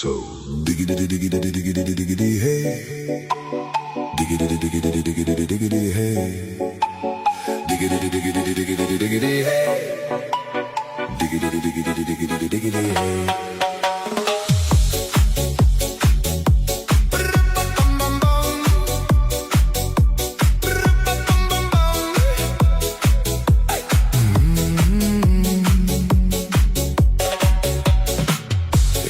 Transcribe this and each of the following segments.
So diggity diggity diggity diggity hey, diggity diggity diggity diggity hey, diggity diggity diggity diggity hey, diggity diggity diggity diggity hey.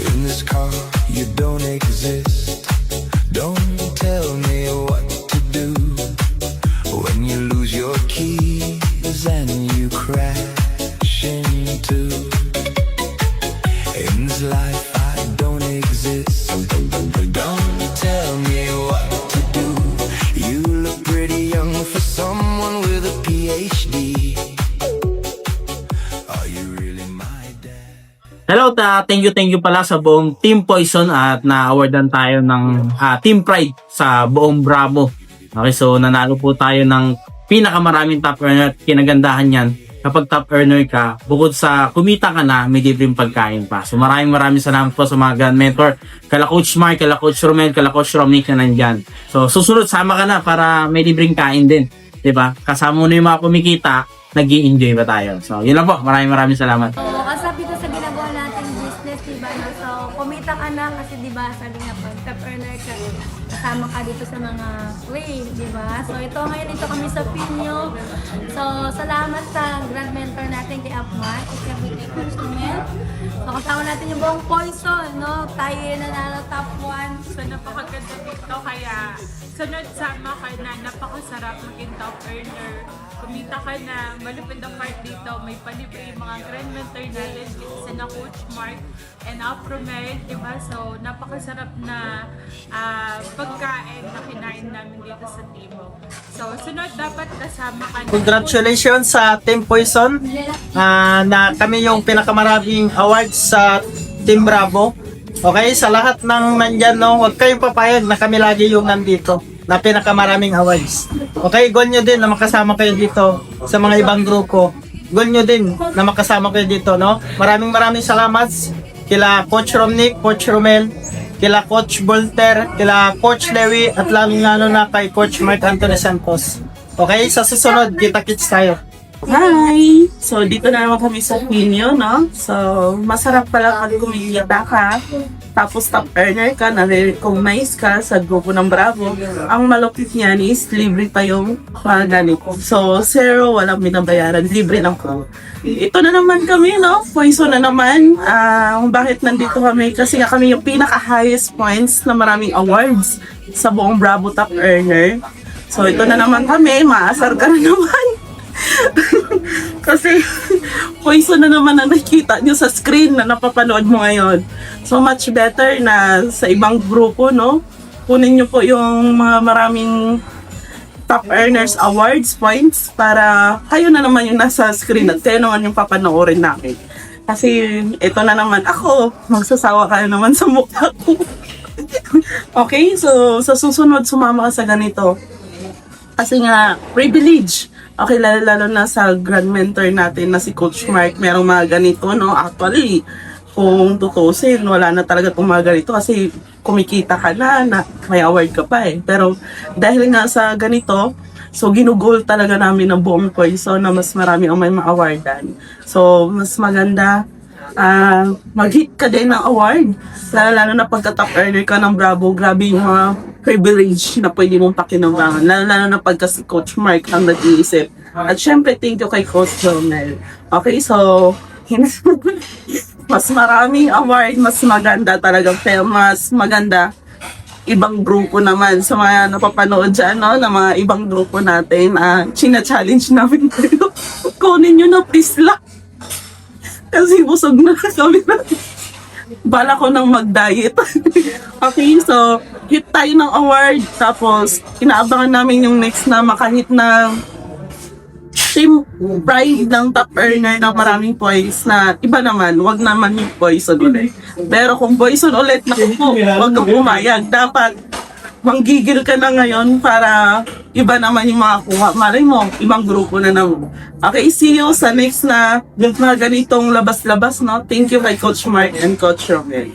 In this car, you don't exist. Don't tell me what to do when you lose your keys and you crash into. In this life, I don't exist. Don't tell me what to do. You look pretty young for someone with a PhD. Are you really my dad? Hello, thank you pala sa buong Team Poison at na-awardan tayo ng Team Pride sa buong Bravo. Okay, so nanalo po tayo ng pinakamaraming top earner at kinagandahan yan. Kapag top earner ka, bukod sa kumita ka na, may libreng pagkain pa. So maraming salamat po sa mga Grand Mentor, kala Coach Mark, kala Coach Romel, kala Coach Romnick na nandyan. So susunod, sama ka na para may libreng kain din. Diba? Kasama mo na yung mga kumikita, nag-i-enjoy ba tayo? So yun lang po, maraming salamat. So, kasabi ko sa ginagawa natin business, diba, no? So, kumita ka na kasi, diba, sabi nga pag top earner ka, kasama ka dito sa mga way, diba? So, ngayon dito kami sa Pinyo. So, salamat sa Grand Mentor natin kay Upmark, kay Coach Romel. So, kasama natin yung buong Poison, no? Tayo yung nanalo top 1. So napakaganda dito kaya sunod sama ka na, napakasarap maging top earner. Kumita ka na, malupit ang part dito, may palibre yung mga Grand Mentor natin dito sa Coach Mark and Apromel, diba? So napakasarap na pagkain na kinain namin dito sa Timo. So sunod dapat kasama ka na. Congratulations sa Team Poison na kami yung pinakamaraming awards sa Team Bravo. Okay, sa lahat ng nandyan, no, huwag kayong papayag na kami lagi yung nandito na pinakamaraming awards. Okay, goal nyo din na makasama kayo dito sa mga ibang grupo. Goal nyo din na makasama kayo dito, no? Maraming salamat kila Coach Romnick, Coach Romel, kila Coach Bolter, kila Coach Lewy, at lalo na kay Coach Mark Anthony Santos. Okay, sa susunod, kita-kits tayo. Hi! So, dito na naman kami sa Pinyo, no? So, masarap pala pag kumiyata ka. Tapos top earner ka, na-recognize ka sa grupo ng Bravo. Ang malupit niyan is libre pa yung mga ganito. So, zero, walang binabayaran. Libre lang po. Ito na naman kami, no? Poison na naman. Bakit nandito kami? Kasi nga kami yung pinaka-highest points na maraming awards sa buong Bravo top earner. So, ito na naman kami. Maasar ka na naman. Kasi Poison na naman ang nakita nyo sa screen na napapanood mo ngayon. So much better na sa ibang grupo, no? Kunin nyo po yung mga maraming top earners awards points para kayo na naman yung nasa screen at kayo naman yung papanoorin namin. Kasi ito na naman ako, magsasawa kayo naman sa mukha ko. Okay, so sa susunod sumama ka sa ganito. Kasi nga, privilege. Okay, lalo na sa Grand Mentor natin na si Coach Mark, merong mga ganito, no? Actually, kung tutusin, wala na talaga itong mga ganito kasi kumikita ka na may award ka pa eh. Pero dahil nga sa ganito, so ginugol talaga namin ng buong Poison na mas marami ang may ma-awardan. So, mas maganda mag-hit ka din ng award. Lalo na pagka-top earner ka ng Bravo, grabe yung mga privilege na pwede mong pakinabangan. Lalo na pagka si Coach Mark ang nag-iisip. At syempre, thank you kay Coach Romel. Okay, so, mas maraming award, mas maganda talaga. Pero mas maganda, ibang grupo naman. Sa mga napapanood dyan, no, na mga ibang grupo natin, china-challenge namin kayo. Kunin nyo na, please lang. Kasi busog na kami na. Bala ko nang mag-diet. Okay, so hit tayo ng award. Tapos inaabangan namin yung next na makahit ng Team Pride ng top earner ng maraming points na iba naman, wag naman yung Poison ulit. Pero kung Poison ulit, naku po, wag kang pumayag. Dapat manggigil ka na ngayon para iba naman yung makakuha. Malay mo, ibang grupo na naman. Okay, see you sa next na yung mga ganitong labas-labas, no? Thank you kay Coach Mark and Coach Romel.